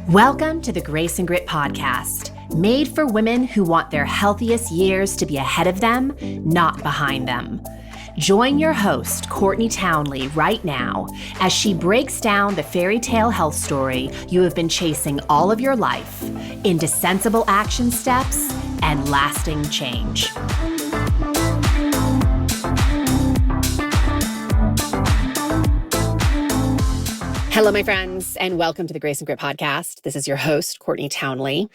Welcome to the Grace and Grit podcast, made for women who want their healthiest years to be ahead of them, not behind them. Join your host, Courtney Townley, right now as she breaks down the fairy tale health story you have been chasing all of your life into sensible action steps and lasting change. Hello, my friends, and welcome to the Grace and Grit podcast. This is your host, Courtney Townley.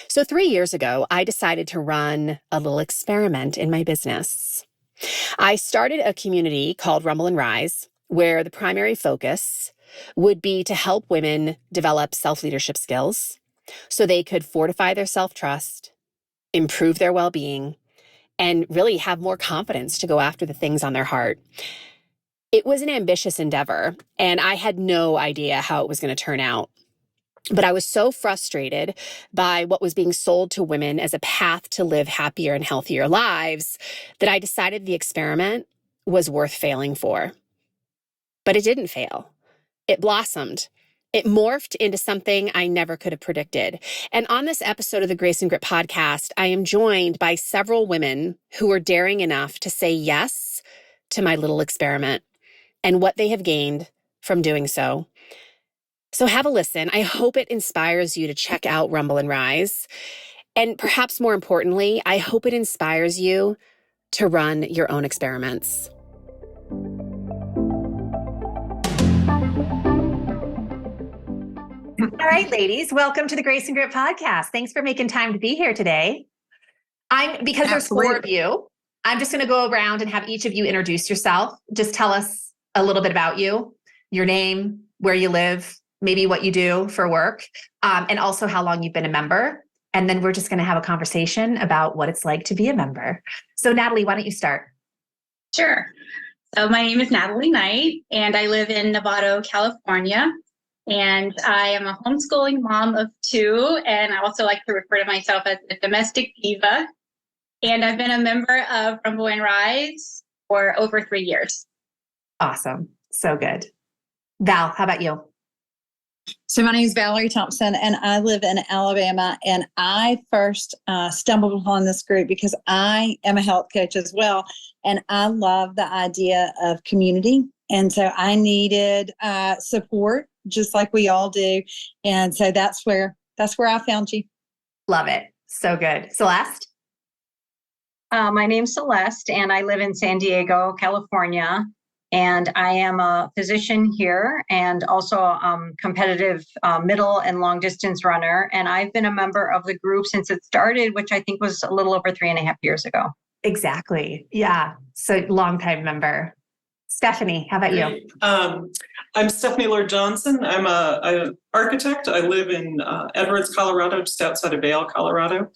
So 3 years ago, I decided to run a little experiment in my business. I started a community called Rumble and Rise, where the primary focus would be to help women develop self-leadership skills so they could fortify their self-trust, improve their well-being, and really have more confidence to go after the things on their heart. It was an ambitious endeavor, and I had no idea how it was going to turn out. But I was so frustrated by what was being sold to women as a path to live happier and healthier lives that I decided the experiment was worth failing for. But it didn't fail. It blossomed. It morphed into something I never could have predicted. And on this episode of the Grace and Grit podcast, I am joined by several women who are daring enough to say yes to my little experiment and what they have gained from doing so. So have a listen. I hope it inspires you to check out Rumble and Rise. And perhaps more importantly, I hope it inspires you to run your own experiments. All right, ladies, welcome to the Grace and Grit podcast. Thanks for making time to be here today. Because there's four of you, I'm just going to go around and have each of you introduce yourself. Just tell us a little bit about you, your name, where you live, maybe what you do for work, and also how long you've been a member. And then we're just going to have a conversation about what it's like to be a member. So Natalie, why don't you start? Sure. So my name is Natalie Knight, and I live in Novato, California. And I am a homeschooling mom of two, and I also like to refer to myself as a domestic diva. And I've been a member of Rumble and Rise for over 3 years. Awesome. So good. Val, how about you? So my name is Valerie Thompson, and I live in Alabama. And I first stumbled upon this group because I am a health coach as well. And I love the idea of community. And so I needed support, just like we all do. And so that's where I found you. Love it. So good. Celeste? My name's Celeste, and I live in San Diego, California. And I am a physician here and also a competitive middle and long distance runner. And I've been a member of the group since it started, which I think was a little over 3.5 years ago. Exactly. Yeah. So longtime member. Stephanie, how about you? I'm Stephanie Lord Johnson. I'm an architect. I live in Edwards, Colorado, just outside of Vail, Colorado.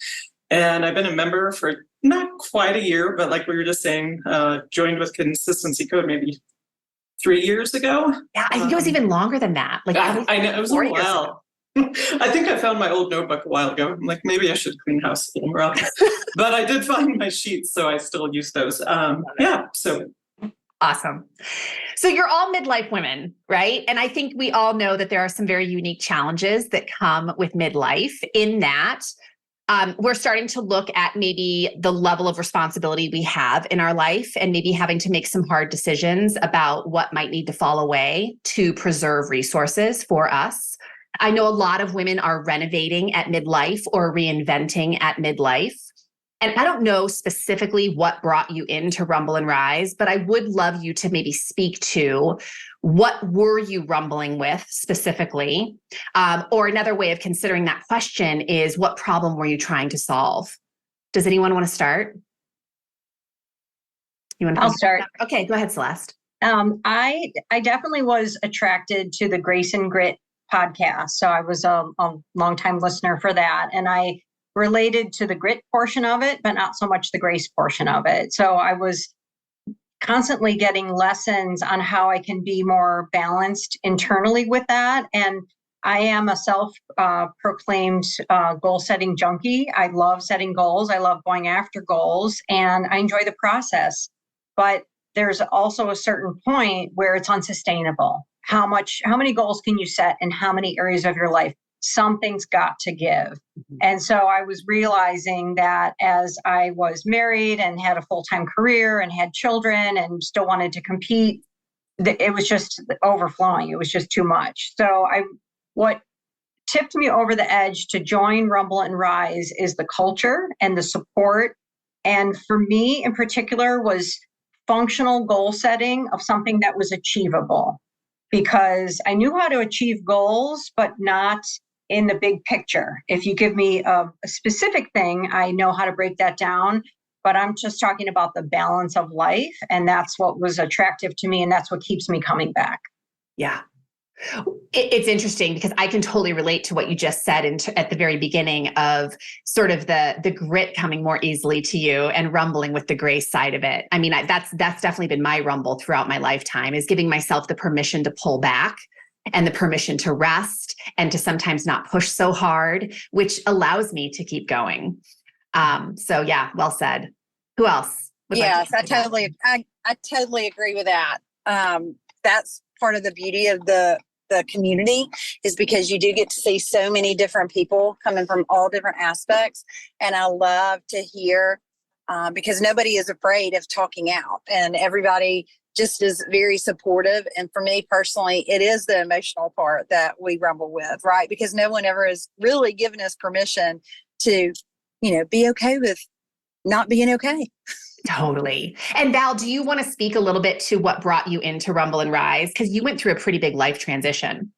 And I've been a member for not quite a year, but like we were just saying, joined with Consistency Code maybe 3 years ago. Yeah, I think it was even longer than that. Like I know, it was a while. I think I found my old notebook a while ago. I'm like, maybe I should clean house a little more often. But I did find my sheets, so I still use those. Yeah, so. Awesome. So you're all midlife women, right? And I think we all know that there are some very unique challenges that come with midlife in that we're starting to look at maybe the level of responsibility we have in our life and maybe having to make some hard decisions about what might need to fall away to preserve resources for us. I know a lot of women are renovating at midlife or reinventing at midlife. And I don't know specifically what brought you into Rumble and Rise, but I would love you to maybe speak to what were you rumbling with specifically? Or another way of considering that question is what problem were you trying to solve? Does anyone want to start? I'll start. Okay, go ahead, Celeste. I definitely was attracted to the Grace and Grit podcast. So I was a longtime listener for that. And I related to the grit portion of it, but not so much the grace portion of it. So I was constantly getting lessons on how I can be more balanced internally with that. And I am a self-proclaimed goal-setting junkie. I love setting goals. I love going after goals, and I enjoy the process. But there's also a certain point where it's unsustainable. How many goals can you set in how many areas of your life something's got to give. And so I was realizing that as I was married and had a full-time career and had children and still wanted to compete, it was just overflowing. It was just too much. So what tipped me over the edge to join Rumble and Rise is the culture and the support. And for me in particular was functional goal setting of something that was achievable, because I knew how to achieve goals, but not in the big picture. If you give me a specific thing, I know how to break that down, but I'm just talking about the balance of life. And that's what was attractive to me. And that's what keeps me coming back. Yeah. It's interesting because I can totally relate to what you just said at the very beginning of sort of the grit coming more easily to you and rumbling with the grace side of it. I mean, that's definitely been my rumble throughout my lifetime, is giving myself the permission to pull back and the permission to rest and to sometimes not push so hard, which allows me to keep going. So yeah, well said. Who else? Yes, I totally agree with that. That's part of the beauty of the community, is because you do get to see so many different people coming from all different aspects. And I love to hear, because nobody is afraid of talking out, and everybody just is very supportive. And for me personally, it is the emotional part that we rumble with, right? Because no one ever has really given us permission to, be okay with not being okay. Totally. And Val, do you want to speak a little bit to what brought you into Rumble and Rise? Because you went through a pretty big life transition.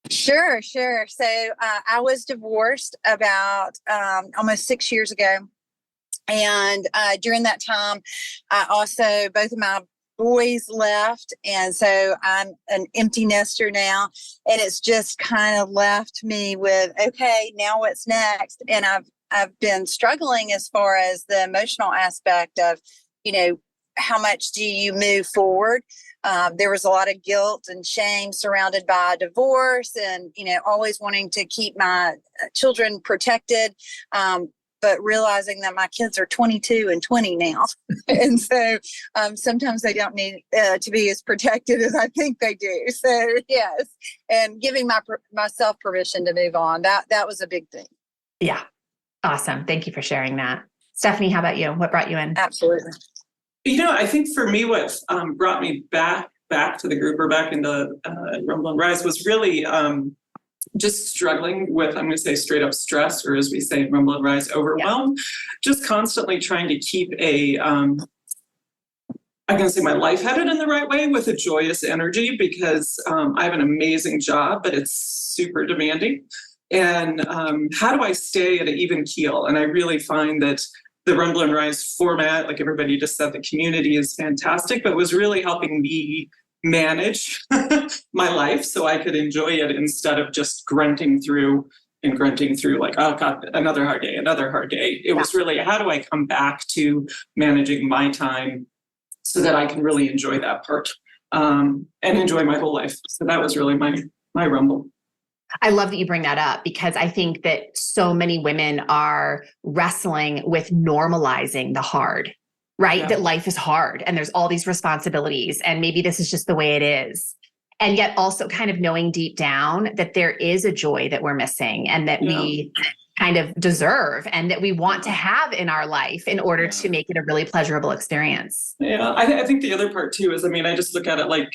Sure. So I was divorced about almost 6 years ago. And during that time, both of my boys left. And so I'm an empty nester now. And it's just kind of left me with, okay, now what's next? And I've been struggling as far as the emotional aspect of, how much do you move forward? There was a lot of guilt and shame surrounded by divorce and, always wanting to keep my children protected. But realizing that my kids are 22 and 20 now. And so sometimes they don't need to be as protected as I think they do. So yes, and giving myself permission to move on, that was a big thing. Yeah. Awesome. Thank you for sharing that. Stephanie, how about you? What brought you in? Absolutely. I think for me, what brought me back to the group or back into Rumble and Rise was really just struggling with, I'm going to say straight up stress, or as we say in Rumble and Rise, overwhelm. Yeah. Just constantly trying to keep I'm going to say my life headed in the right way with a joyous energy, because I have an amazing job, but it's super demanding. And how do I stay at an even keel? And I really find that the Rumble and Rise format, like everybody just said, the community is fantastic, but was really helping me manage my life so I could enjoy it instead of just grunting through like, oh God, another hard day. It was really, how do I come back to managing my time so that I can really enjoy that part and enjoy my whole life. So that was really my Rumble. I love that you bring that up, because I think that so many women are wrestling with normalizing the hard, right? Yeah. That life is hard and there's all these responsibilities and maybe this is just the way it is. And yet also kind of knowing deep down that there is a joy that we're missing and that we kind of deserve and that we want to have in our life in order to make it a really pleasurable experience. Yeah, I think the other part too is, I just look at it like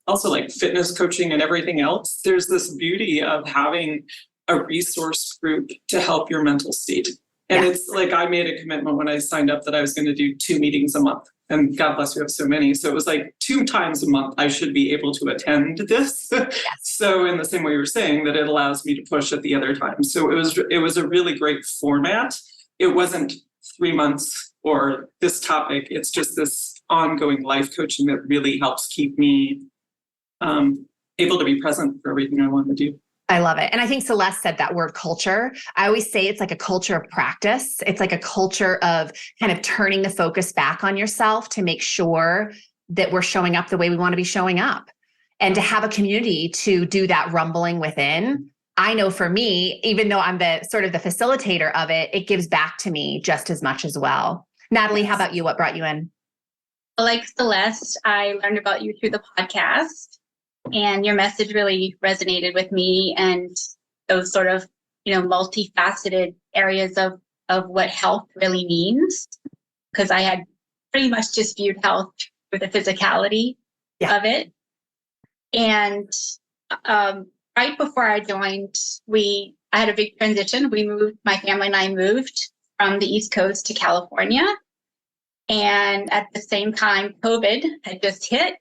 also like fitness coaching and everything else. There's this beauty of having a resource group to help your mental state. And it's like, I made a commitment when I signed up that I was going to do 2 meetings a month. And God bless, we have so many. So it was like 2 times a month I should be able to attend this. Yes. So in the same way you were saying that it allows me to push at the other time. So it was a really great format. It wasn't 3 months or this topic. It's just this ongoing life coaching that really helps keep me able to be present for everything I want to do. I love it. And I think Celeste said that word culture. I always say it's like a culture of practice. It's like a culture of kind of turning the focus back on yourself to make sure that we're showing up the way we want to be showing up, and to have a community to do that rumbling within. I know for me, even though I'm the sort of the facilitator of it, it gives back to me just as much as well. Natalie, how about you? What brought you in? Like Celeste, I learned about you through the podcast. and your message really resonated with me, and those sort of, multifaceted areas of what health really means, because I had pretty much just viewed health with the physicality of it. And right before I joined, I had a big transition. My family and I moved from the East Coast to California. And at the same time, COVID had just hit.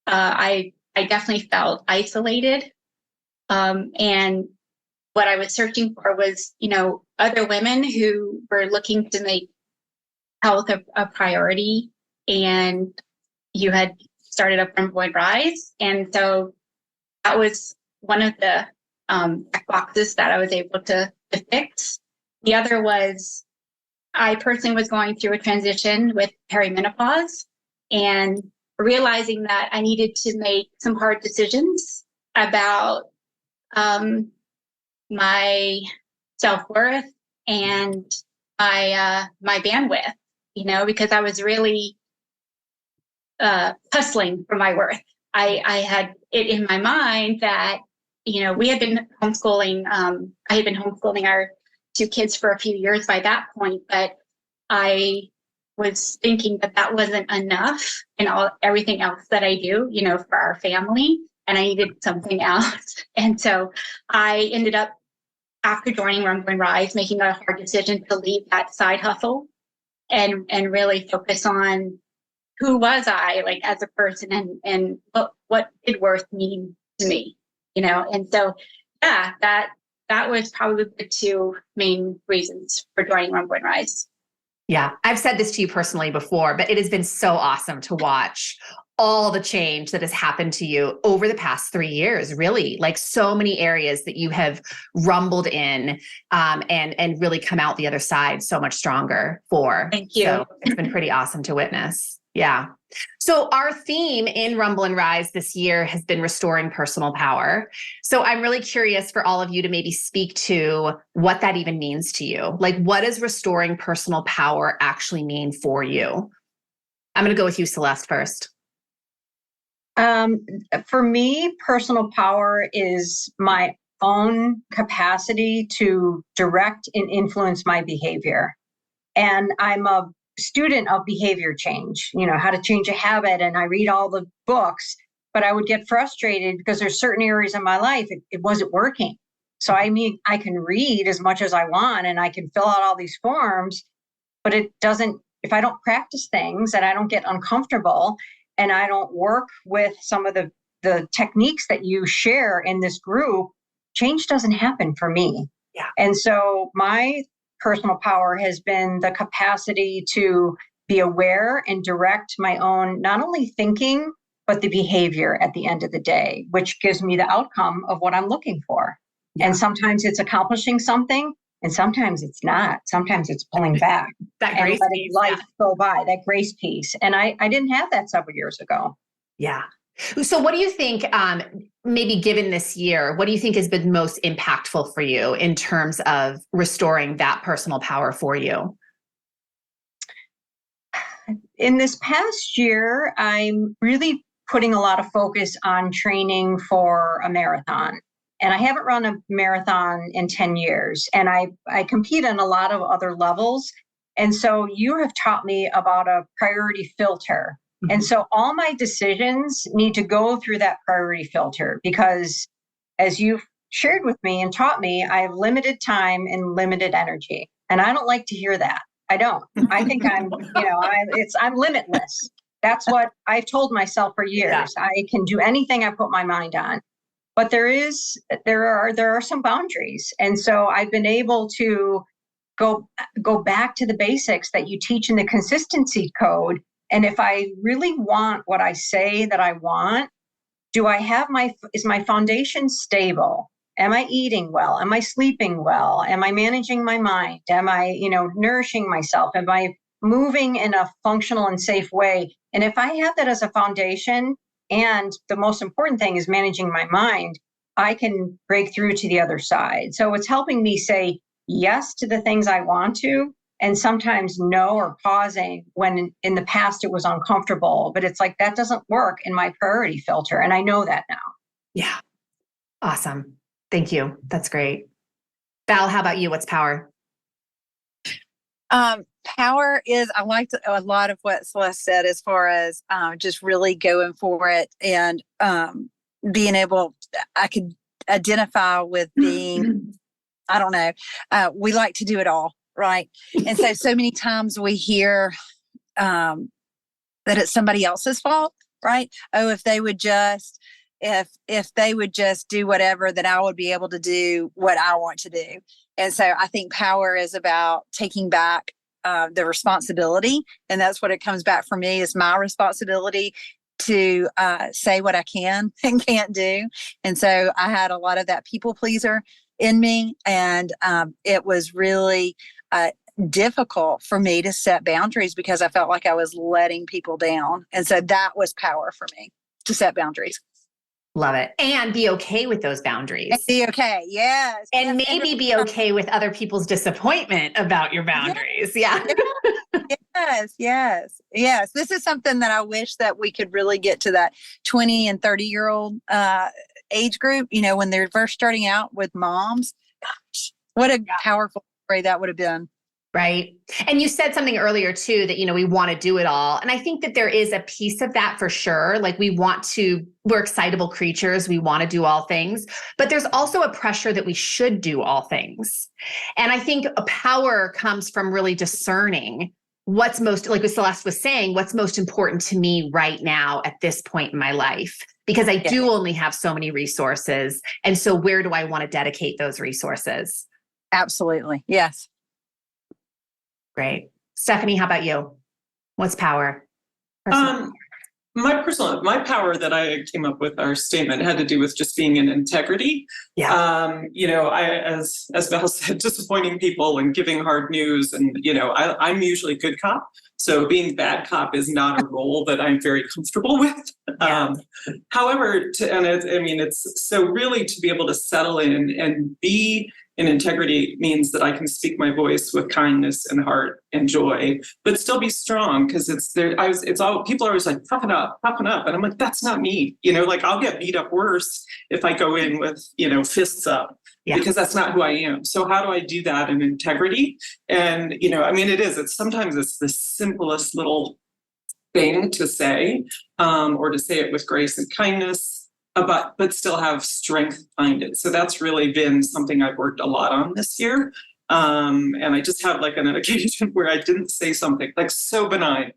I definitely felt isolated. And what I was searching for was, other women who were looking to make health a priority. And you had started up Rumble and Rise. And so that was one of the boxes that I was able to fix. The other was, I personally was going through a transition with perimenopause and realizing that I needed to make some hard decisions about my self-worth and my bandwidth, because I was really hustling for my worth. I had it in my mind that, we had been homeschooling. I had been homeschooling our 2 kids for a few years by that point, but I was thinking that wasn't enough in everything else that I do, for our family, and I needed something else. And so I ended up, after joining Rumble and Rise, making a hard decision to leave that side hustle and really focus on who was I, like, as a person, and what did worth mean to me, And so, that was probably the 2 main reasons for joining Rumble and Rise. Yeah, I've said this to you personally before, but it has been so awesome to watch all the change that has happened to you over the past 3 years, really, like so many areas that you have rumbled in and really come out the other side so much stronger for. Thank you. So it's been pretty awesome to witness. Yeah. So our theme in Rumble and Rise this year has been restoring personal power. So I'm really curious for all of you to maybe speak to what that even means to you. Like, what does restoring personal power actually mean for you? I'm going to go with you, Celeste, first. For me, personal power is my own capacity to direct and influence my behavior. And I'm a student of behavior change, how to change a habit. And I read all the books, but I would get frustrated because there's certain areas in my life it wasn't working. So I can read as much as I want and I can fill out all these forms, but it doesn't, if I don't practice things and I don't get uncomfortable and I don't work with some of the techniques that you share in this group, change doesn't happen for me. Yeah. And so my personal power has been the capacity to be aware and direct my own, not only thinking, but the behavior at the end of the day, which gives me the outcome of what I'm looking for. Yeah. And sometimes it's accomplishing something, and sometimes it's not. Sometimes it's pulling back that and grace letting piece, life go by, that grace piece. And I didn't have that several years ago. Yeah. So what do you think, maybe given this year, what do you think has been most impactful for you in terms of restoring that personal power for you? In this past year, I'm really putting a lot of focus on training for a marathon. And I haven't run a marathon in 10 years. And I compete on a lot of other levels. And so you have taught me about a priority filter. Mm-hmm. And so all my decisions need to go through that priority filter because, as you've shared with me and taught me, I have limited time and limited energy. And I don't like to hear that. I don't. I think I'm limitless. That's what I've told myself for years. Yeah. I can do anything I put my mind on. But there are some boundaries. And so I've been able to go back to the basics that you teach in the consistency code. And if I really want what I say that I want, is my foundation stable? Am I eating well? Am I sleeping well? Am I managing my mind? Am I, nourishing myself? Am I moving in a functional and safe way? And if I have that as a foundation, and the most important thing is managing my mind, I can break through to the other side. So it's helping me say yes to the things I want to, and sometimes no or pausing when in the past it was uncomfortable, but it's like, that doesn't work in my priority filter. And I know that now. Yeah. Awesome. Thank you. That's great. Val, how about you? What's power? Power is, I liked a lot of what Celeste said as far as just really going for it and being able, I could identify with being, I don't know, we like to do it all, right? And so many times we hear that it's somebody else's fault, right? Oh, if they would just, if they would just do whatever, then I would be able to do what I want to do. And so I think power is about taking back the responsibility. And that's what it comes back for me, is my responsibility to say what I can and can't do. And so I had a lot of that people pleaser in me. And it was really difficult for me to set boundaries because I felt like I was letting people down. And so that was power for me, to set boundaries. Love it. And be okay with those boundaries. And be okay. Yes. And maybe be okay with other people's disappointment about your boundaries. Yeah. Yes. This is something that I wish that we could really get to that 20 and 30-year-old age group, when they're first starting out with moms. Gosh, what a powerful story that would have been. Right. And you said something earlier too, that, we want to do it all. And I think that there is a piece of that for sure. Like we're excitable creatures. We want to do all things, but there's also a pressure that we should do all things. And I think a power comes from really discerning what's most, like what Celeste was saying, what's most important to me right now at this point in my life, because I do only have so many resources. And so where do I want to dedicate those resources? Absolutely. Yes. Great. Stephanie, how about you? What's power? My power that I came up with, our statement, had to do with just being in integrity. Yeah. As Val said, disappointing people and giving hard news. And, I'm usually good cop. So being bad cop is not a role that I'm very comfortable with. Yeah. However, it's so really to be able to settle in and be in integrity means that I can speak my voice with kindness and heart and joy, but still be strong, because people are always like, puffing up. And I'm like, that's not me. I'll get beat up worse if I go in with, fists up, because that's not who I am. So how do I do that in integrity? And, sometimes it's the simplest little thing to say, or to say it with grace and kindness, but still have strength behind it. So that's really been something I've worked a lot on this year. And I just had an occasion where I didn't say something so benign,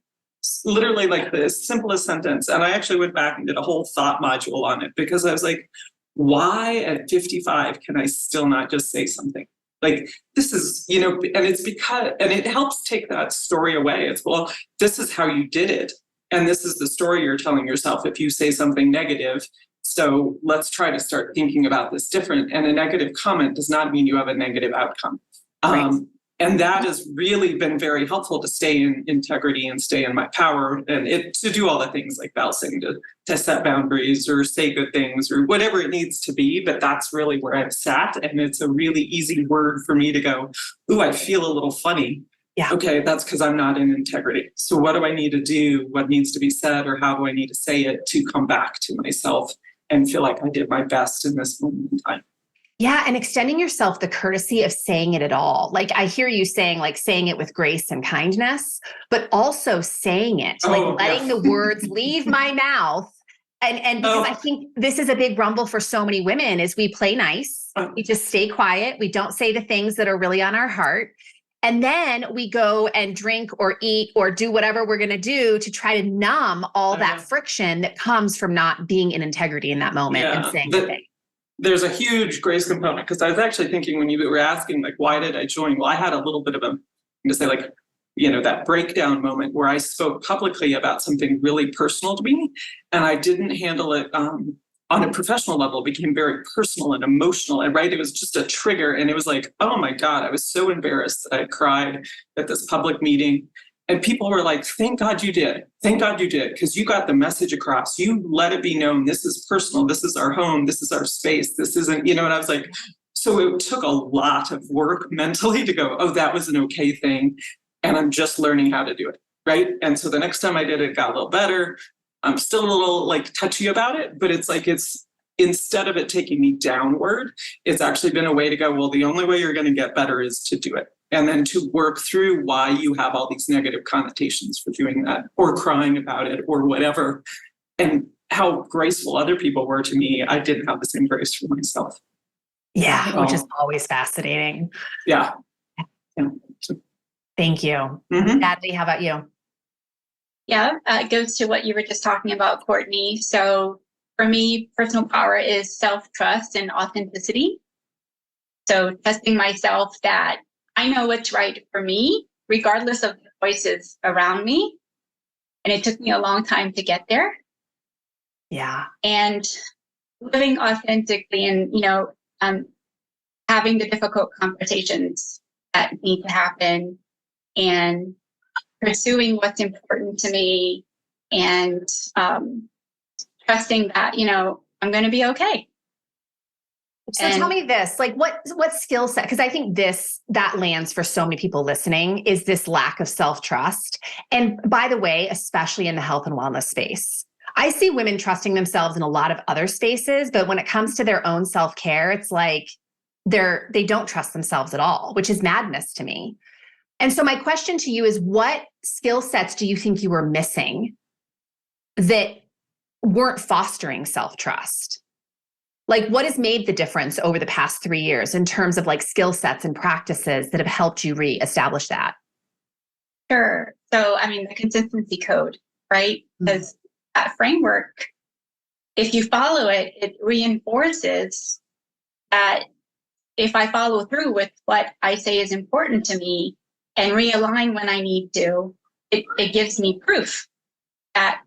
literally the simplest sentence. And I actually went back and did a whole thought module on it, because I was like, why at 55 can I still not just say something? This is, and it's because, and it helps take that story away. It's, well, this is how you did it. And this is the story you're telling yourself if you say something negative. So let's try to start thinking about this different. And a negative comment does not mean you have a negative outcome. Right. And that has really been very helpful to stay in integrity and stay in my power, and to do all the things like Val saying, to set boundaries or say good things or whatever it needs to be. But that's really where I've sat. And it's a really easy word for me to go, ooh, I feel a little funny. Yeah. Okay, that's because I'm not in integrity. So what do I need to do? What needs to be said, or how do I need to say it to come back to myself and feel like I did my best in this moment in time? Yeah. And extending yourself the courtesy of saying it at all. I hear you saying, saying it with grace and kindness, but also saying it, letting the words leave my mouth. And because I think this is a big rumble for so many women, is we play nice. We just stay quiet. We don't say the things that are really on our heart. And then we go and drink or eat or do whatever we're going to do to try to numb all that friction that comes from not being in integrity in that moment and saying the thing. There's a huge grace component, because I was actually thinking when you were asking, why did I join? Well, I had a little bit of that breakdown moment where I spoke publicly about something really personal to me, and I didn't handle it on a professional level. It became very personal and emotional, and it was just a trigger. And it was like, oh my God, I was so embarrassed that I cried at this public meeting. And people were like, thank God you did. Thank God you did, because you got the message across. You let it be known, this is personal. This is our home. This is our space. This isn't, and I was like, so it took a lot of work mentally to go, oh, that was an okay thing. and I'm just learning how to do it. Right. And so the next time I did it, it got a little better. I'm still a little like touchy about it, but it's like, it's instead of it taking me downward, it's actually been a way to go, well, the only way you're going to get better is to do it. And then to work through why you have all these negative connotations for doing that or crying about it or whatever. And how graceful other people were to me, I didn't have the same grace for myself. Yeah, which is always fascinating. Yeah. Thank you. Natalie, how about you? Yeah, it goes to what you were just talking about, Courtney. So for me, personal power is self-trust and authenticity. So trusting myself that I know what's right for me, regardless of the voices around me. And it took me a long time to get there. Yeah. And living authentically and, having the difficult conversations that need to happen and pursuing what's important to me and trusting that, I'm going to be okay. So tell me this, like what skill set, because I think that lands for so many people listening is this lack of self-trust. And by the way, especially in the health and wellness space, I see women trusting themselves in a lot of other spaces, but when it comes to their own self-care, it's like they don't trust themselves at all, which is madness to me. And so my question to you is, what skill sets do you think you were missing that weren't fostering self-trust? Like, what has made the difference over the past 3 years in terms of like skill sets and practices that have helped you reestablish that? Sure. So, the consistency code, right? Because that framework, if you follow it, it reinforces that if I follow through with what I say is important to me and realign when I need to, it gives me proof that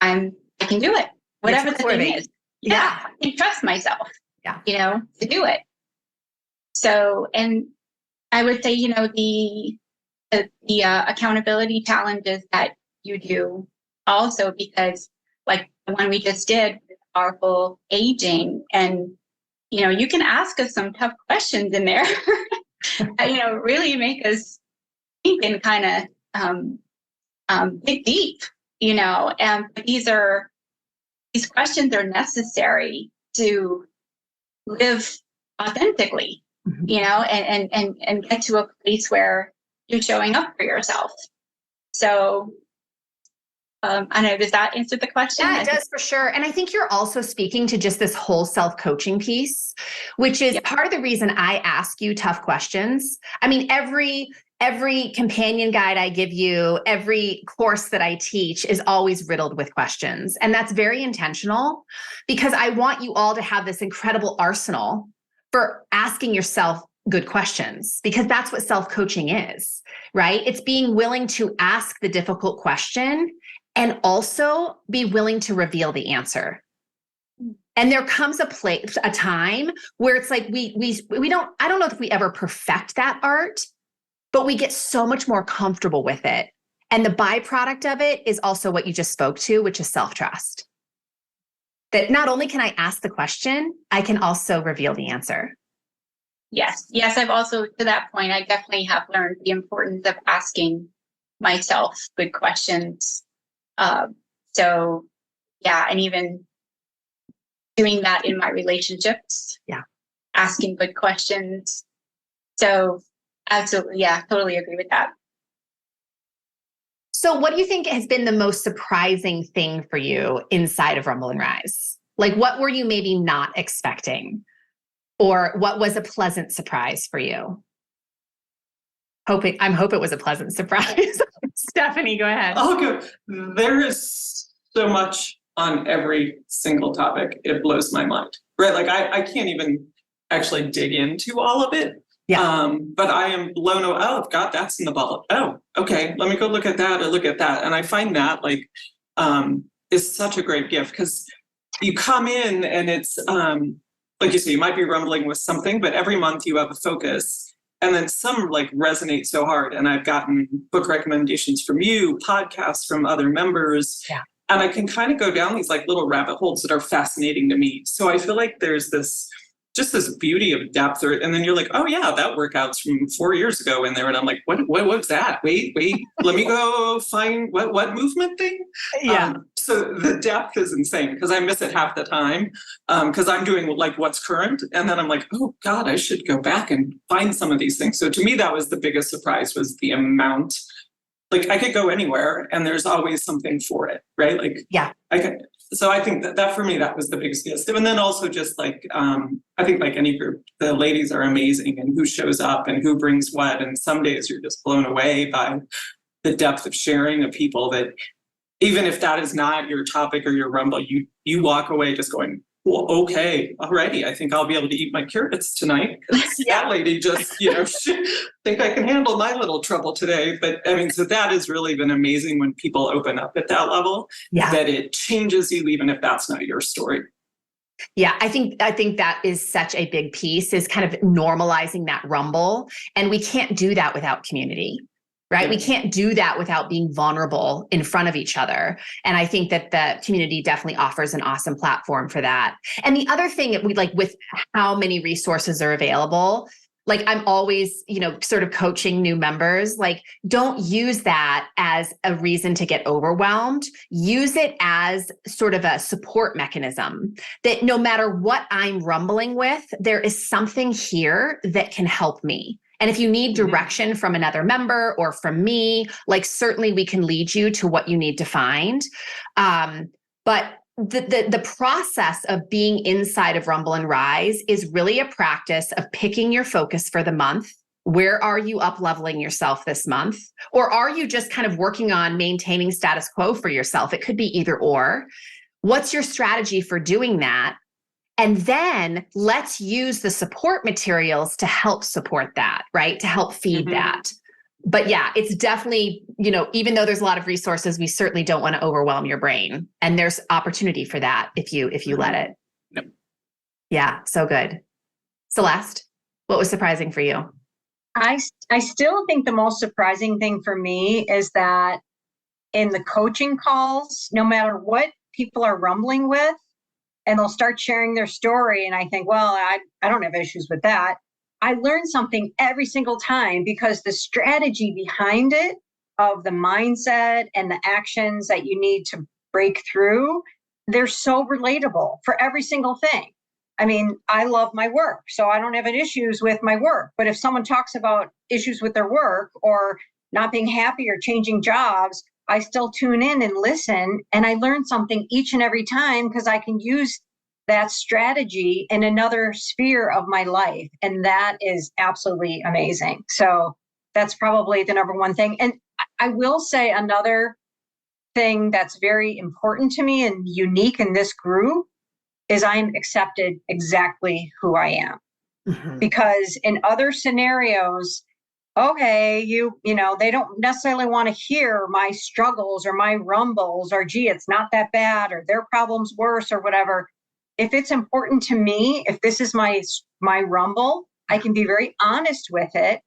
I can do it, whatever the thing is. Yeah, I can trust myself, to do it. So, and I would say, the accountability challenges that you do also, because like the one we just did, powerful aging, and, you can ask us some tough questions in there, really make us think and kind of dig deep, and these questions are necessary to live authentically, and get to a place where you're showing up for yourself. So, I know, does that answer the question? Yeah, it does for sure. And I think you're also speaking to just this whole self-coaching piece, which is part of the reason I ask you tough questions. Every companion guide I give you, every course that I teach is always riddled with questions. And that's very intentional because I want you all to have this incredible arsenal for asking yourself good questions, because that's what self-coaching is, right? It's being willing to ask the difficult question and also be willing to reveal the answer. And there comes a time where it's like I don't know if we ever perfect that art, but we get so much more comfortable with it. And the byproduct of it is also what you just spoke to, which is self-trust. That not only can I ask the question, I can also reveal the answer. Yes. I've also, to that point, I definitely have learned the importance of asking myself good questions. And even doing that in my relationships. Yeah. Asking good questions. So absolutely. Yeah, totally agree with that. So what do you think has been the most surprising thing for you inside of Rumble and Rise? Like, what were you maybe not expecting? Or what was a pleasant surprise for you? Hope it was a pleasant surprise. Stephanie, go ahead. Oh, good. There is so much on every single topic. It blows my mind, right? Like I can't even actually dig into all of it. Yeah. But I am blown away. Oh, God, that's in the bottle. Oh, okay. Let me go look at that or look at that. And I find that is such a great gift because you come in and it's, like you say, you might be rumbling with something, but every month you have a focus. And then some resonate so hard. And I've gotten book recommendations from you, podcasts from other members. Yeah. And I can kind of go down these little rabbit holes that are fascinating to me. So I feel like there's this just this beauty of depth. And then you're like, oh yeah, that workout's from 4 years ago in there. And I'm like, what was that? Wait, let me go find what movement thing? Yeah. So the depth is insane because I miss it half the time because I'm doing like what's current. And then I'm like, oh God, I should go back and find some of these things. So to me, that was the biggest surprise, was the amount. Like I could go anywhere and there's always something for it, right? Like, Yeah. So I think that for me, that was the biggest gift. And then also just like, I think like any group, the ladies are amazing and who shows up and who brings what. And some days you're just blown away by the depth of sharing of people that even if that is not your topic or your rumble, you walk away just going, well, okay, alrighty. I think I'll be able to eat my carrots tonight. That lady just, think I can handle my little trouble today. But I mean, so that has really been amazing when people open up at that level, that it changes you, even if that's not your story. Yeah, I think that is such a big piece, is kind of normalizing that rumble. And we can't do that without community. Right? We can't do that without being vulnerable in front of each other. And I think that the community definitely offers an awesome platform for that. And the other thing that we like with how many resources are available, like I'm always, sort of coaching new members, like don't use that as a reason to get overwhelmed. Use it as sort of a support mechanism that no matter what I'm rumbling with, there is something here that can help me. And if you need direction from another member or from me, like certainly we can lead you to what you need to find. But the process of being inside of Rumble and Rise is really a practice of picking your focus for the month. Where are you up leveling yourself this month? Or are you just kind of working on maintaining status quo for yourself? It could be either or. What's your strategy for doing that? And then let's use the support materials to help support that, right? To help feed that. But yeah, it's definitely, even though there's a lot of resources, we certainly don't want to overwhelm your brain. And there's opportunity for that if you let it. Yep. Yeah, so good. Celeste, what was surprising for you? I still think the most surprising thing for me is that in the coaching calls, no matter what people are rumbling with, and they'll start sharing their story. And I think, well, I don't have issues with that. I learn something every single time because the strategy behind it, of the mindset and the actions that you need to break through, they're so relatable for every single thing. I mean, I love my work, so I don't have any issues with my work. But if someone talks about issues with their work or not being happy or changing jobs, I still tune in and listen, and I learn something each and every time because I can use that strategy in another sphere of my life. And that is absolutely amazing. So that's probably the number one thing. And I will say another thing that's very important to me and unique in this group is I'm accepted exactly who I am. Because in other scenarios, okay, they don't necessarily want to hear my struggles or my rumbles or, gee, it's not that bad or their problem's worse or whatever. If it's important to me, if this is my rumble, I can be very honest with it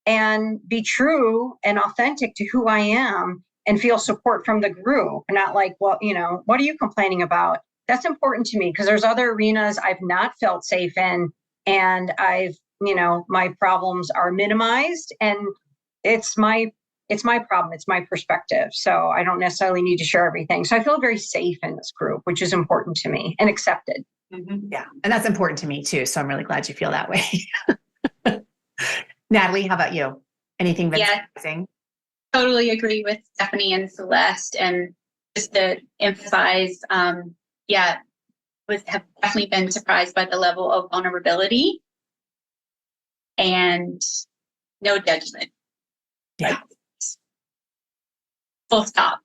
and be true and authentic to who I am and feel support from the group. And not like, well, what are you complaining about? That's important to me because there's other arenas I've not felt safe in, and my problems are minimized, and it's my problem. It's my perspective. So I don't necessarily need to share everything. So I feel very safe in this group, which is important to me, and accepted. Yeah. And that's important to me too. So I'm really glad you feel that way. Natalie, how about you? Anything that's surprising? Totally agree with Stephanie and Celeste. And just to emphasize, have definitely been surprised by the level of vulnerability and no judgment. Yeah. Full stop.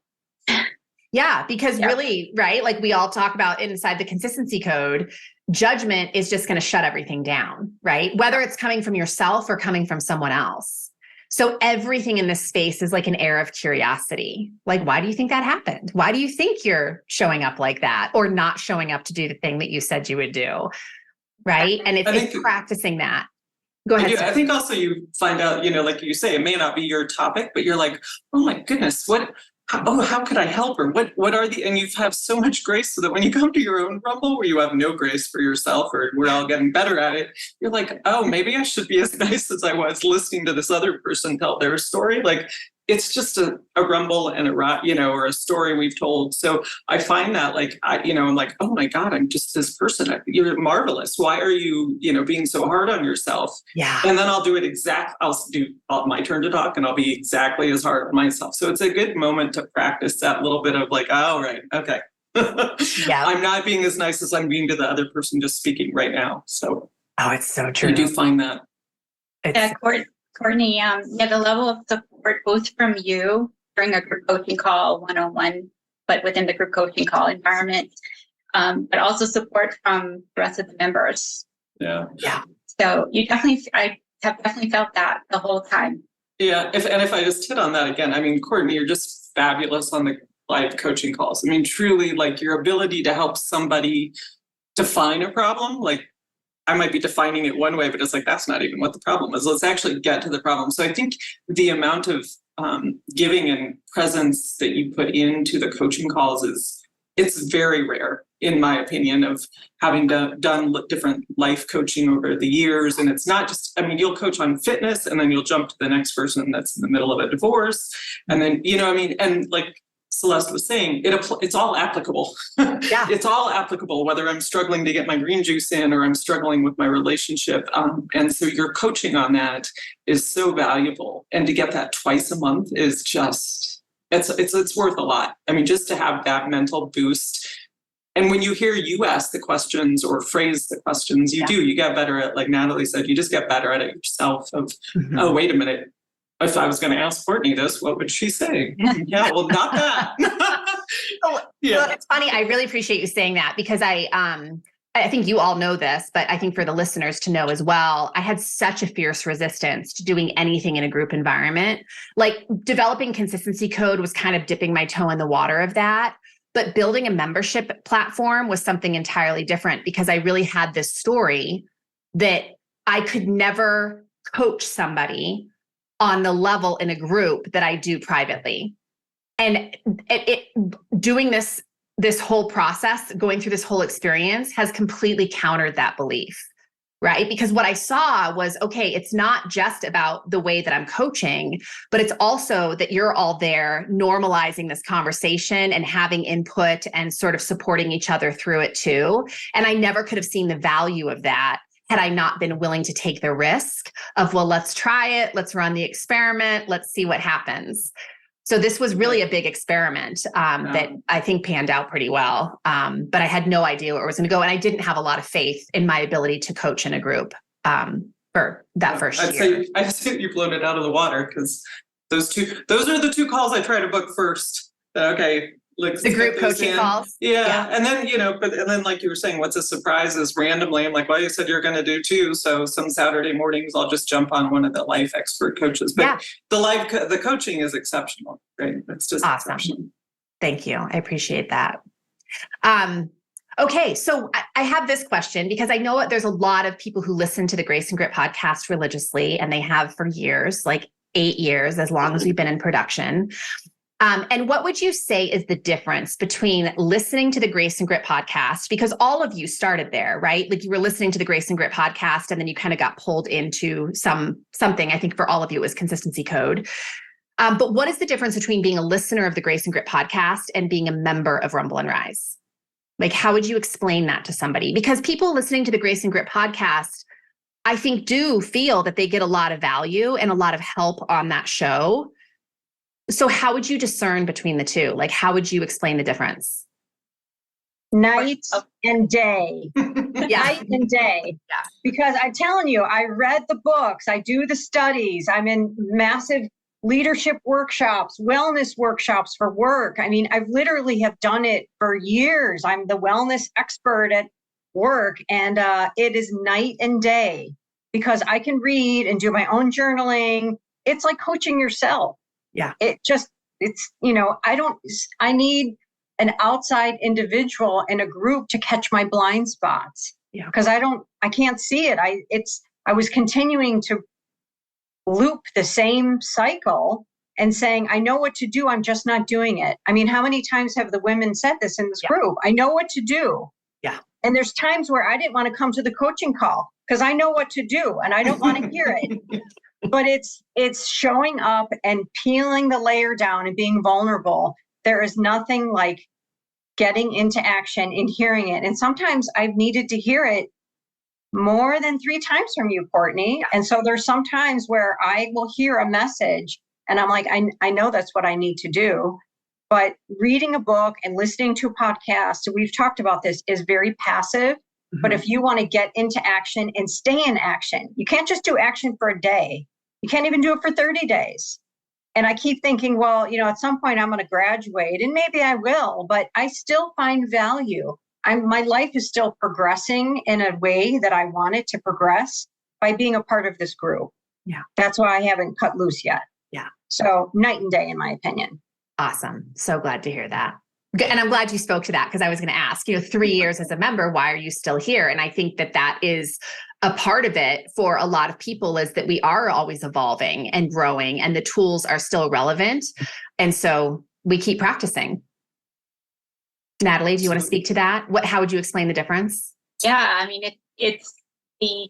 Yeah, because really, right, like we all talk about inside the consistency code, judgment is just going to shut everything down, right? Whether it's coming from yourself or coming from someone else. So everything in this space is like an air of curiosity. Like, why do you think that happened? Why do you think you're showing up like that or not showing up to do the thing that you said you would do? Right. And it's practicing that. Go ahead. I think also you find out, like you say, it may not be your topic, but you're like, oh my goodness, what how could I help her? What are and you have so much grace so that when you come to your own rumble where you have no grace for yourself, or we're all getting better at it, you're like, oh, maybe I should be as nice as I was listening to this other person tell their story. Like, it's just a rumble and or a story we've told. So I find that I'm like, oh my God, I'm just this person. You're marvelous. Why are you, being so hard on yourself? Yeah. And then I'll do my turn to talk, and I'll be exactly as hard on myself. So it's a good moment to practice that little bit of like, oh, right. Okay. Yeah. I'm not being as nice as I'm being to the other person just speaking right now. So. Oh, it's so true. I do find that. Yeah, Courtney, the level of support both from you during a group coaching call, one-on-one, but within the group coaching call environment, but also support from the rest of the members. Yeah. Yeah. So I have definitely felt that the whole time. Yeah. If I just hit on that again, I mean, Courtney, you're just fabulous on the live coaching calls. I mean, truly, like, your ability to help somebody define a problem, like, I might be defining it one way, but it's like, that's not even what the problem is. Let's actually get to the problem. So I think the amount of giving and presence that you put into the coaching calls it's very rare, in my opinion, of having done different life coaching over the years. And it's not just, you'll coach on fitness, and then you'll jump to the next person that's in the middle of a divorce. And then, and like Celeste was saying, it's all applicable. Yeah. It's all applicable, whether I'm struggling to get my green juice in or I'm struggling with my relationship. And so your coaching on that is so valuable. And to get that twice a month is just, it's worth a lot. I mean, just to have that mental boost. And when you hear you ask the questions or phrase the questions, you get better at, like Natalie said, you just get better at it yourself of, oh, wait a minute. If I was going to ask Courtney this, what would she say? Yeah, well, not that. Yeah. Well, it's funny. I really appreciate you saying that, because I think you all know this, but I think for the listeners to know as well, I had such a fierce resistance to doing anything in a group environment. Like, developing consistency code was kind of dipping my toe in the water of that. But building a membership platform was something entirely different, because I really had this story that I could never coach somebody on the level in a group that I do privately. And doing this whole process, going through this whole experience, has completely countered that belief, right? Because what I saw was, okay, it's not just about the way that I'm coaching, but it's also that you're all there normalizing this conversation and having input and sort of supporting each other through it too. And I never could have seen the value of that had I not been willing to take the risk of, well, let's try it. Let's run the experiment. Let's see what happens. So this was really a big experiment that I think panned out pretty well. But I had no idea where it was going to go. And I didn't have a lot of faith in my ability to coach in a group for that first year. I'd say you've blown it out of the water, because those are the two calls I try to book first. Okay. Like the group coaching calls. Yeah. And then, and then like you were saying, what's a surprise is randomly, I'm like, well, you said you're going to do two. So some Saturday mornings, I'll just jump on one of the life expert coaches. But the coaching is exceptional, right? It's just awesome. Exceptional. Thank you. I appreciate that. Okay. So I have this question, because I know there's a lot of people who listen to the Grace and Grit podcast religiously, and they have for years, like 8 years, as long as we've been in production. And what would you say is the difference between listening to the Grace and Grit podcast, because all of you started there, right? Like, you were listening to the Grace and Grit podcast, and then you kind of got pulled into something. I think for all of you, it was consistency code. But what is the difference between being a listener of the Grace and Grit podcast and being a member of Rumble and Rise? Like, how would you explain that to somebody? Because people listening to the Grace and Grit podcast, I think, do feel that they get a lot of value and a lot of help on that show. So how would you discern between the two? Like, how would you explain the difference? Night and day. Yeah. Night and day. Yeah. Because I'm telling you, I read the books, I do the studies, I'm in massive leadership workshops, wellness workshops for work. I mean, I literally have done it for years. I'm the wellness expert at work, and it is night and day, because I can read and do my own journaling. It's like coaching yourself. Yeah. I need an outside individual in a group to catch my blind spots. Yeah. Because I can't see it. I was continuing to loop the same cycle, and saying, I know what to do, I'm just not doing it. I mean, how many times have the women said this in this group? I know what to do. Yeah. And there's times where I didn't want to come to the coaching call because I know what to do and I don't want to hear it. But it's showing up and peeling the layer down and being vulnerable. There is nothing like getting into action and hearing it. And sometimes I've needed to hear it more than 3 times from you, Courtney. And so there's some times where I will hear a message and I'm like, I know that's what I need to do. But reading a book and listening to a podcast, we've talked about this, is very passive. Mm-hmm. But if you want to get into action and stay in action, you can't just do action for a day. You can't even do it for 30 days. And I keep thinking, well, at some point I'm going to graduate and maybe I will, but I still find value. My life is still progressing in a way that I want it to progress by being a part of this group. Yeah. That's why I haven't cut loose yet. Yeah. So night and day, in my opinion. Awesome. So glad to hear that. And I'm glad you spoke to that because I was going to ask, 3 years as a member, why are you still here? And I think that is a part of it for a lot of people, is that we are always evolving and growing and the tools are still relevant. And so we keep practicing. Natalie, do you want to speak to that? How would you explain the difference? Yeah, I mean, it's the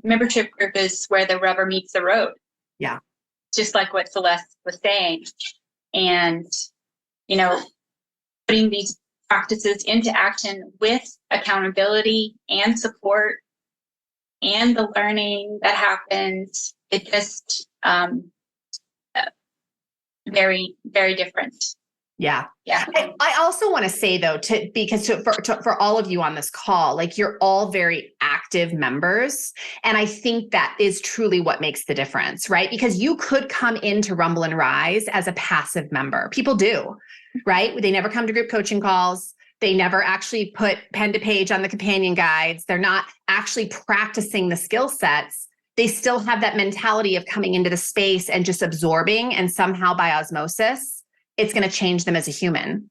membership group is where the rubber meets the road. Yeah. Just like what Celeste was saying. And, putting these practices into action with accountability and support and the learning that happens, it just very, very different. Yeah. Yeah. I also want to say though, because for all of you on this call, like you're all very active members. And I think that is truly what makes the difference, right? Because you could come into Rumble and Rise as a passive member. People do, right? They never come to group coaching calls. They never actually put pen to page on the companion guides. They're not actually practicing the skill sets. They still have that mentality of coming into the space and just absorbing, and somehow by osmosis, it's going to change them as a human.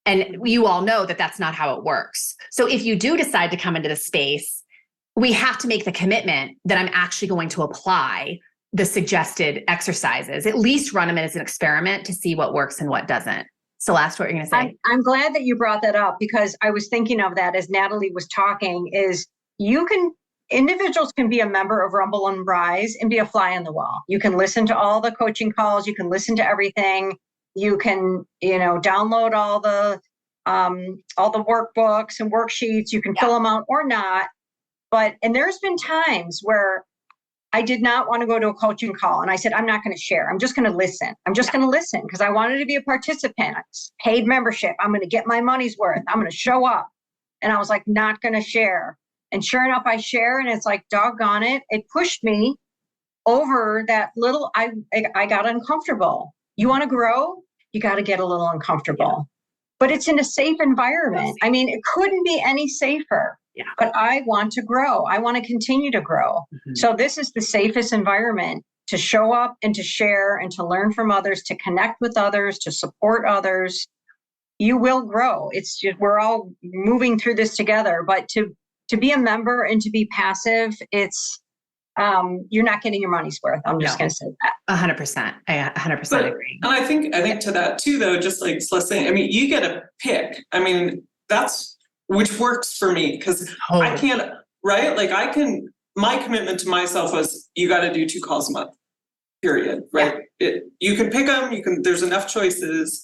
And you all know that that's not how it works. So if you do decide to come into the space, we have to make the commitment that I'm actually going to apply the suggested exercises, at least run them as an experiment to see what works and what doesn't. Celeste, what are you going to say? I'm glad that you brought that up, because I was thinking of that as Natalie was talking, is individuals can be a member of Rumble and Rise and be a fly on the wall. You can listen to all the coaching calls. You can listen to everything. You can, download all the workbooks and worksheets. You can fill them out or not. And there's been times where I did not want to go to a coaching call. And I said, I'm not going to share. I'm just going to listen. I'm just going to listen because I wanted to be a participant. It's paid membership. I'm going to get my money's worth. I'm going to show up. And I was like, not going to share. And sure enough, I share. And it's like, doggone it. It pushed me over that little, I got uncomfortable. You want to grow? You got to get a little uncomfortable, but it's in a safe environment. I mean, it couldn't be any safer, but I want to grow. I want to continue to grow. Mm-hmm. So this is the safest environment to show up and to share and to learn from others, to connect with others, to support others. You will grow. It's just, we're all moving through this together, but to be a member and to be passive, it's, you're not getting your money's worth. I'm just going to say that. 100%. I 100% agree. And I think to that too, though, just like Celeste saying, I mean, you get a pick. I mean, that's which works for me because I can't, right? Like my commitment to myself was you got to do 2 calls a month, period. Right. Yeah. You can pick them. There's enough choices.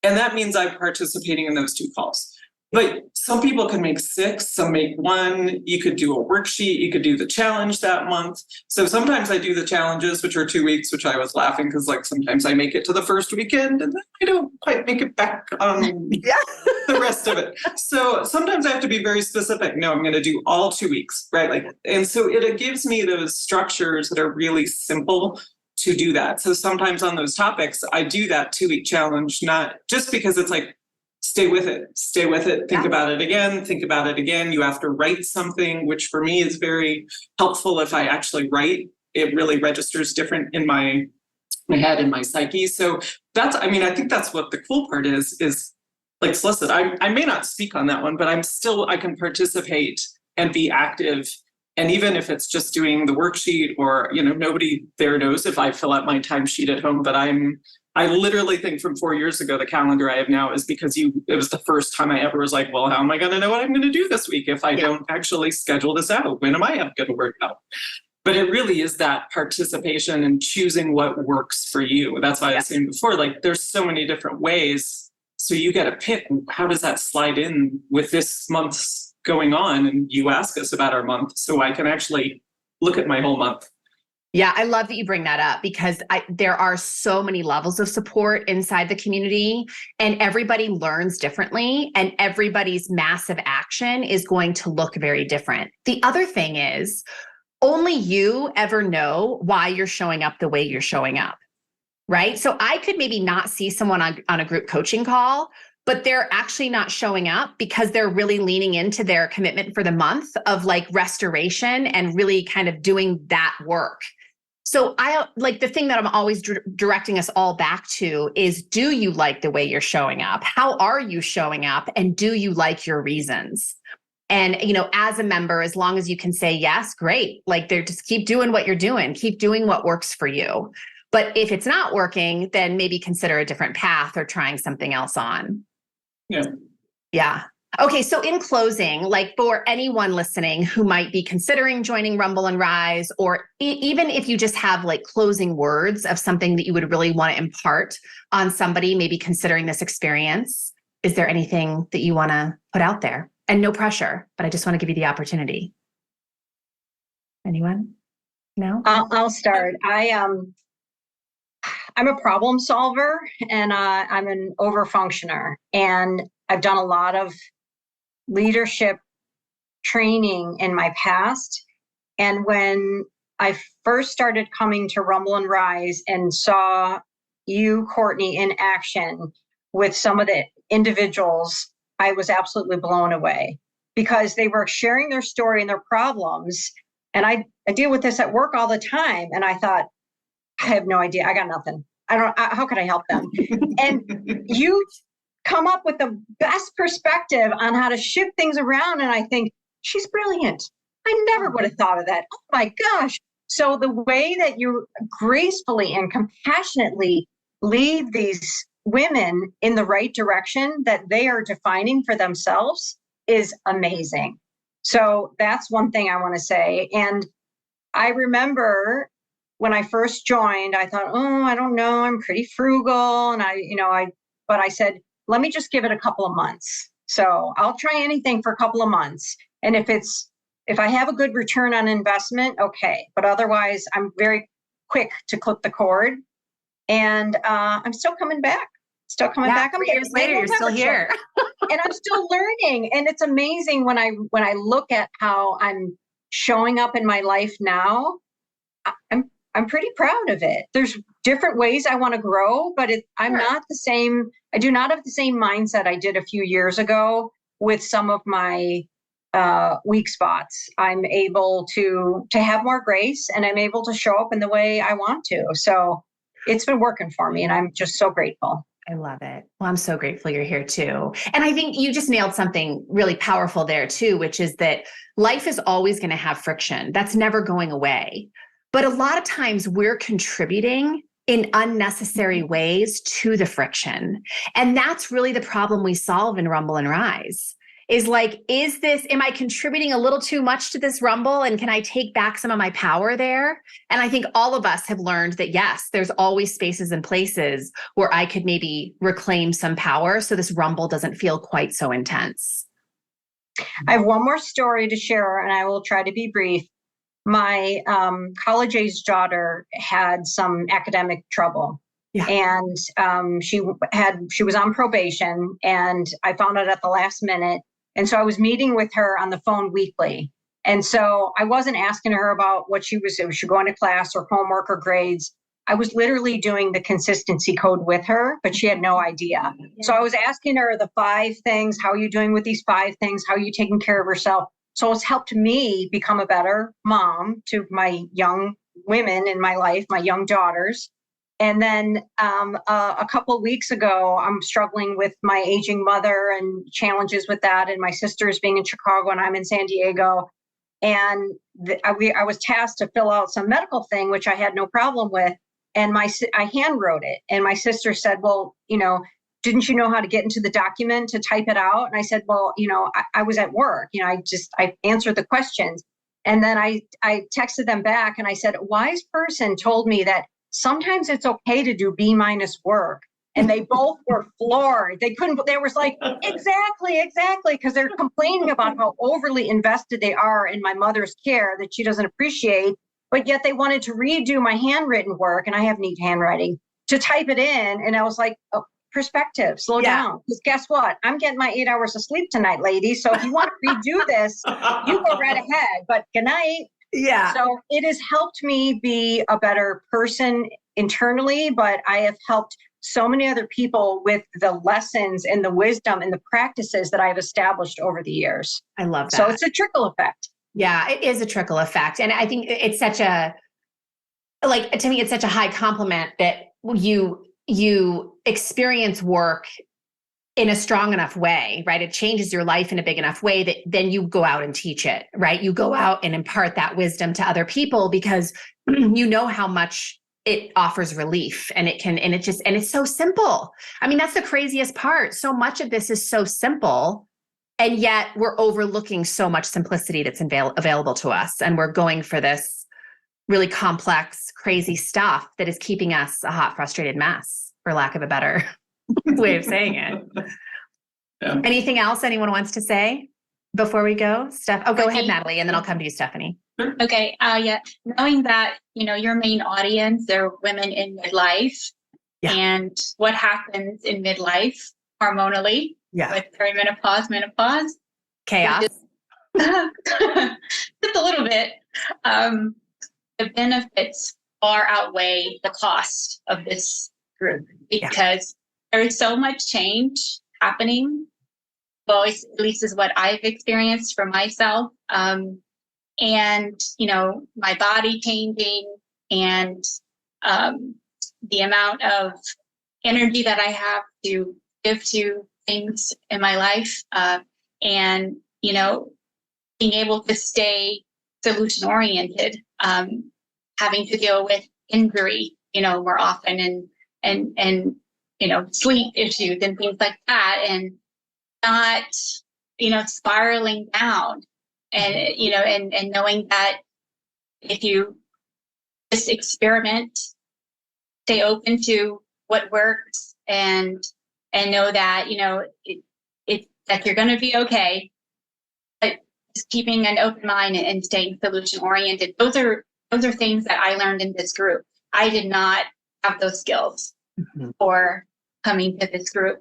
And that means I'm participating in those 2 calls. But some people can make 6, some make 1. You could do a worksheet. You could do the challenge that month. So sometimes I do the challenges, which are 2 weeks, which I was laughing because like sometimes I make it to the first weekend and then I don't quite make it back on the rest of it. So sometimes I have to be very specific. No, I'm going to do all 2 weeks, right? And so it gives me those structures that are really simple to do that. So sometimes on those topics, I do that 2-week challenge, not just because it's like, stay with it, think about it again. You have to write something, which for me is very helpful. If I actually write, it really registers different in my head and my psyche. So I think that's what the cool part is like Celeste, I may not speak on that one, but I can participate and be active And even if it's just doing the worksheet or, nobody there knows if I fill out my timesheet at home, but I literally think from 4 years ago, the calendar I have now is because it was the first time I ever was like, well, how am I going to know what I'm going to do this week if I don't actually schedule this out? When am I going to work out? But it really is that participation and choosing what works for you. That's why I was saying before, like there's so many different ways. So you got to pick, how does that slide in with this month's going on? And you ask us about our month so I can actually look at my whole month. Yeah, I love that you bring that up because there are so many levels of support inside the community and everybody learns differently and everybody's massive action is going to look very different. The other thing is only you ever know why you're showing up the way you're showing up, right? So I could maybe not see someone on a group coaching call, but they're actually not showing up because they're really leaning into their commitment for the month of like restoration and really kind of doing that work. So I like the thing that I'm always directing us all back to is, do you like the way you're showing up? How are you showing up? And do you like your reasons? And, as a member, as long as you can say yes, great. Like just keep doing what you're doing, keep doing what works for you. But if it's not working, then maybe consider a different path or trying something else on. Yeah. Okay. So in closing, like for anyone listening who might be considering joining Rumble and Rise, or even if you just have like closing words of something that you would really want to impart on somebody, maybe considering this experience, is there anything that you want to put out there? And no pressure, but I just want to give you the opportunity. Anyone? No? I'll start. I'm a problem solver and I'm an overfunctioner, and I've done a lot of leadership training in my past. And when I first started coming to Rumble and Rise and saw you, Courtney, in action with some of the individuals, I was absolutely blown away because they were sharing their story and their problems. And I deal with this at work all the time. And I thought, I have no idea. I got nothing. How can I help them? And you come up with the best perspective on how to shift things around. And I think, she's brilliant. I never would have thought of that. Oh my gosh. So the way that you gracefully and compassionately lead these women in the right direction that they are defining for themselves is amazing. So that's one thing I want to say. And I remember when I first joined, I thought, oh, I don't know, I'm pretty frugal. And but I said, let me just give it a couple of months. So I'll try anything for a couple of months. And if I have a good return on investment, okay. But otherwise, I'm very quick to clip the cord. And I'm still coming back. I'm 3 years later, you're still here. And I'm still learning. And it's amazing when I look at how I'm showing up in my life now, I'm pretty proud of it. There's different ways I want to grow, but I'm not the same. I do not have the same mindset I did a few years ago with some of my weak spots. I'm able to have more grace, and I'm able to show up in the way I want to. So it's been working for me, and I'm just so grateful. I love it. Well, I'm so grateful you're here too. And I think you just nailed something really powerful there too, which is that life is always going to have friction. That's never going away. But a lot of times we're contributing in unnecessary ways to the friction. And that's really the problem we solve in Rumble and Rise. Is like, am I contributing a little too much to this rumble? And can I take back some of my power there? And I think all of us have learned that, yes, there's always spaces and places where I could maybe reclaim some power so this rumble doesn't feel quite so intense. I have one more story to share, and I will try to be brief. My college-age daughter had some academic trouble. Yeah. And she was on probation, and I found out at the last minute. And so I was meeting with her on the phone weekly. And so I wasn't asking her about what she was going to class or homework or grades. I was literally doing the consistency code with her, but she had no idea. Yeah. So I was asking her the 5 things. How are you doing with these 5 things? How are you taking care of yourself? So it's helped me become a better mom to my young women in my life, my young daughters. And then a couple of weeks ago, I'm struggling with my aging mother and challenges with that. And my sister is being in Chicago and I'm in San Diego. And I was tasked to fill out some medical thing, which I had no problem with. And I hand wrote it. And my sister said, well, didn't you know how to get into the document to type it out? And I said, well, I was at work. I answered the questions. And then I texted them back and I said, a wise person told me that sometimes it's okay to do B- work. And they both were floored. They were like, exactly. Because they're complaining about how overly invested they are in my mother's care that she doesn't appreciate. But yet they wanted to redo my handwritten work, and I have neat handwriting, to type it in. And I was like, oh, perspective, slow down. Because guess what? I'm getting my 8 hours of sleep tonight, ladies. So if you want to redo this, you go right ahead. But good night. Yeah. So it has helped me be a better person internally, but I have helped so many other people with the lessons and the wisdom and the practices that I've established over the years. I love that. So it's a trickle effect. Yeah, it is a trickle effect. And I think it's to me, it's such a high compliment that you experience work in a strong enough way, right? It changes your life in a big enough way that then you go out and teach it, right? You go out and impart that wisdom to other people because you know how much it offers relief, and it's so simple. I mean, that's the craziest part. So much of this is so simple. And yet we're overlooking so much simplicity that's available to us. And we're going for this really complex, crazy stuff that is keeping us a hot, frustrated mess, for lack of a better way of saying it. Yeah. Anything else anyone wants to say before we go? Steph? Oh, go ahead, Natalie, and then I'll come to you, Stephanie. Okay. Yeah. Knowing that, your main audience, they're women in midlife, and what happens in midlife hormonally. Yeah. With perimenopause, menopause. Chaos. Just a little bit. The benefits far outweigh the cost of this group because there is so much change happening. Well, at least is what I've experienced for myself. And, my body changing and the amount of energy that I have to give to things in my life, and being able to stay solution oriented, having to deal with injury more often and sleep issues and things like that, and not spiraling down, and and knowing that if you just experiment, stay open to what works, and know that, it's that you're going to be okay, but just keeping an open mind and staying solution oriented. Those are things that I learned in this group. I did not have those skills for coming to this group.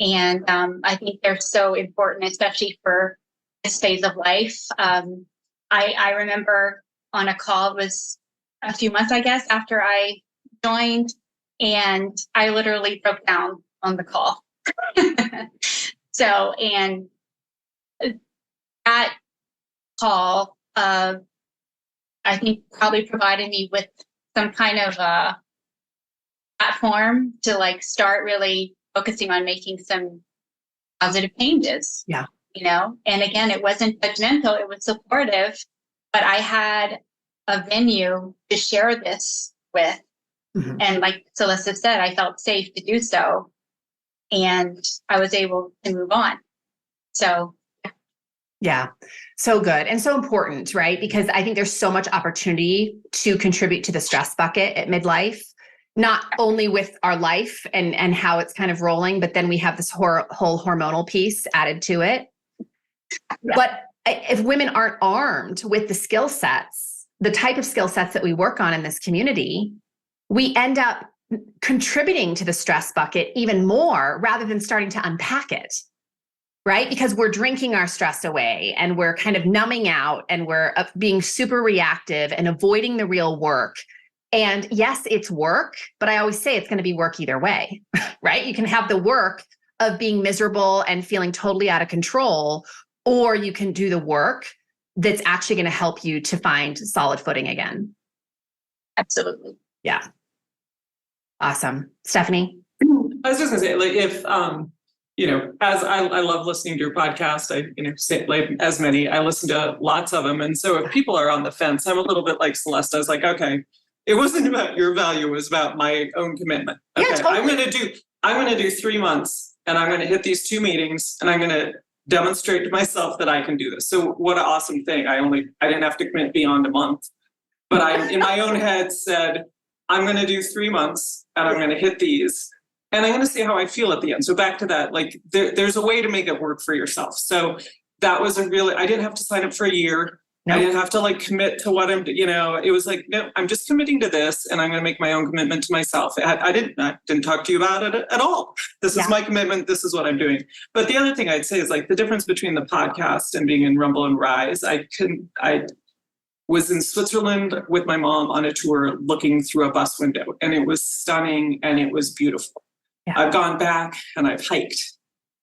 And I think they're so important, especially for this phase of life. I remember on a call, it was a few months, I guess, after I joined, and I literally broke down on the call. So, and that call, I think probably provided me with some kind of a platform to start really focusing on making some positive changes. Yeah. And again, it wasn't judgmental, it was supportive, but I had a venue to share this with. And like Celeste said, I felt safe to do so. And I was able to move on. So. Yeah. So good. And so important, right? Because I think there's so much opportunity to contribute to the stress bucket at midlife, not only with our life and how it's kind of rolling, but then we have this whole hormonal piece added to it. Yeah. But if women aren't armed with the skill sets, the type of skill sets that we work on in this community, we end up contributing to the stress bucket even more rather than starting to unpack it, right? Because we're drinking our stress away and we're kind of numbing out and we're being super reactive and avoiding the real work. And yes, it's work, but I always say it's going to be work either way, right? You can have the work of being miserable and feeling totally out of control, or you can do the work that's actually going to help you to find solid footing again. Absolutely. Yeah. Awesome. Stephanie? I was just gonna say, if as I love listening to your podcast, like as many, I listen to lots of them. And so if people are on the fence, I'm a little bit like Celeste. I was like, okay, it wasn't about your value, it was about my own commitment. Okay, Yeah, totally. I'm going to do 3 months and I'm going to hit these 2 meetings and I'm going to demonstrate to myself that I can do this. So what an awesome thing. I didn't have to commit beyond a month, but I, in my own head, said, I'm going to do 3 months and I'm going to hit these and I'm going to see how I feel at the end. So back to that, like there's a way to make it work for yourself. So that was I didn't have to sign up for a year. Nope. I didn't have to like commit to what it was like, no, I'm just committing to this and I'm going to make my own commitment to myself. I didn't talk to you about it at all. This is my commitment. This is what I'm doing. But the other thing I'd say is like the difference between the podcast and being in Rumble and Rise. I was in Switzerland with my mom on a tour looking through a bus window and it was stunning and it was beautiful. Yeah. I've gone back and I've hiked.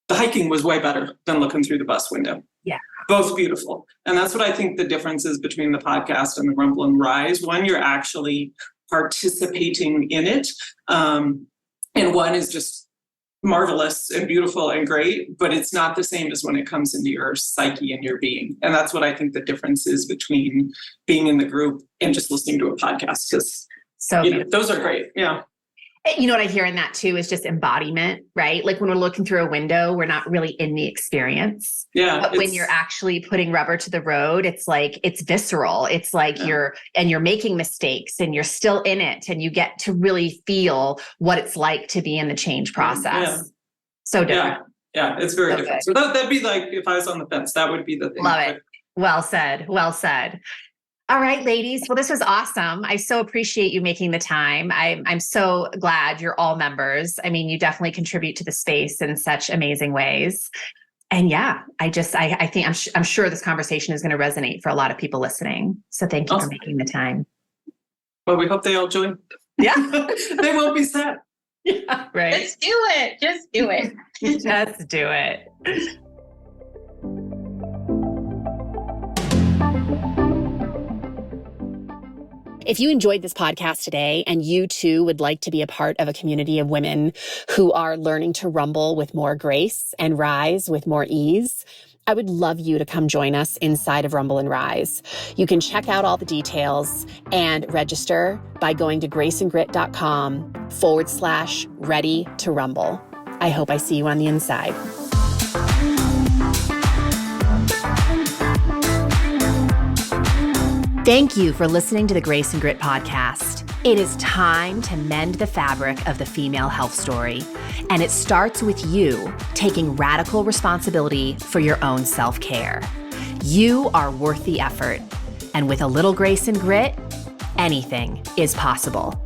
The hiking was way better than looking through the bus window. Yeah. Both beautiful. And that's what I think the difference is between the podcast and the Rumble and Rise. One, you're actually participating in it. And one is just marvelous and beautiful and great, but it's not the same as when it comes into your psyche and your being. And that's what I think the difference is between being in the group and just listening to a podcast. Because those are great. Yeah. You know what I hear in that too is just embodiment, right? Like when we're looking through a window, we're not really in the experience. Yeah. But when you're actually putting rubber to the road, it's like, it's visceral. It's like you're making mistakes and you're still in it and you get to really feel what it's like to be in the change process. Yeah. So different. Yeah. It's very different. So that'd be like, if I was on the fence, that would be the thing. Love it. Well said. Well said. All right, ladies. Well, this was awesome. I so appreciate you making the time. I'm so glad you're all members. I mean, you definitely contribute to the space in such amazing ways. And yeah, I think I'm sure this conversation is going to resonate for a lot of people listening. So thank you for making the time. Well, we hope they all join. Yeah. They won't be sad. Yeah, right. Just do it. Just do it. Just do it. If you enjoyed this podcast today and you too would like to be a part of a community of women who are learning to rumble with more grace and rise with more ease, I would love you to come join us inside of Rumble and Rise. You can check out all the details and register by going to graceandgrit.com/ready to rumble. I hope I see you on the inside. Thank you for listening to the Grace and Grit podcast. It is time to mend the fabric of the female health story. And it starts with you taking radical responsibility for your own self-care. You are worth the effort. And with a little grace and grit, anything is possible.